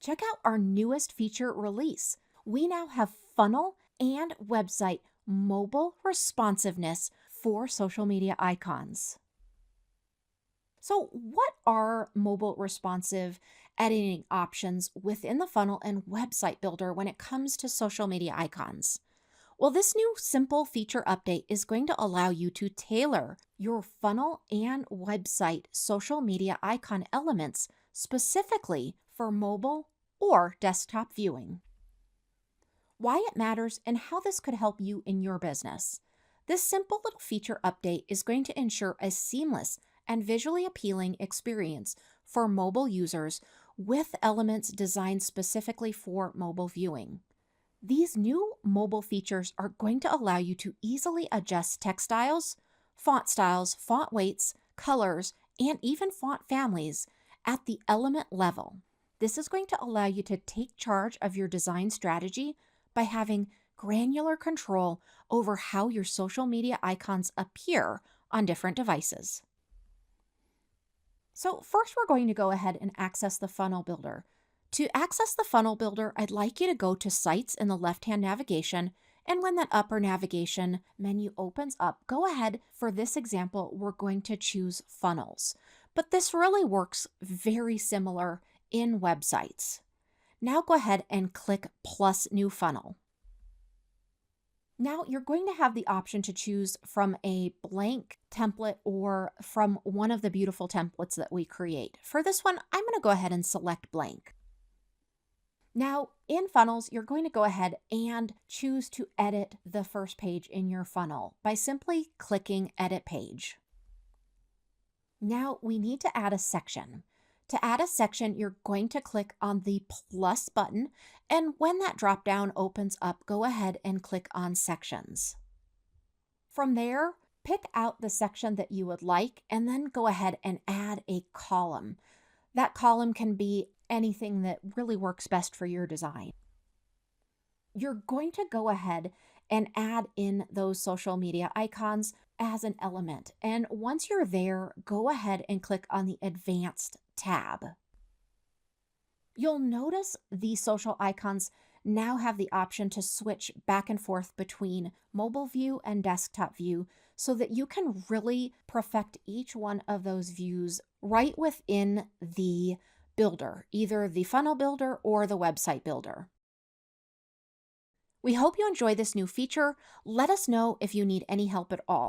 Check out our newest feature release. We now have funnel and website mobile responsiveness for social media icons. So, what are mobile responsive editing options within the funnel and website builder when it comes to social media icons? Well, this new simple feature update is going to allow you to tailor your funnel and website social media icon elements specifically for mobile or desktop viewing. Why it matters and how this could help you in your business. This simple little feature update is going to ensure a seamless and visually appealing experience for mobile users with elements designed specifically for mobile viewing. These new mobile features are going to allow you to easily adjust text styles, font weights, colors, and even font families at the element level. This is going to allow you to take charge of your design strategy by having granular control over how your social media icons appear on different devices. So first, we're going to go ahead and access the funnel builder. To access the funnel builder, I'd like you to go to Sites in the left-hand navigation, and when that upper navigation menu opens up, go ahead. For this example, we're going to choose funnels, but this really works very similar in websites. Now go ahead and click plus new funnel. Now you're going to have the option to choose from a blank template or from one of the beautiful templates that we create. For this one, I'm going to go ahead and select blank. Now in funnels, you're going to go ahead and choose to edit the first page in your funnel by simply clicking edit page. Now we need to add a section. To add a section, you're going to click on the plus button, and when that drop down opens up, go ahead and click on sections. From there, pick out the section that you would like, and then go ahead and add a column. That column can be anything that really works best for your design. You're going to go ahead and add in those social media icons as an element. And once you're there, go ahead and click on the Advanced tab. You'll notice the social icons now have the option to switch back and forth between mobile view and desktop view so that you can really perfect each one of those views right within the builder, either the funnel builder or the website builder. We hope you enjoy this new feature. Let us know if you need any help at all.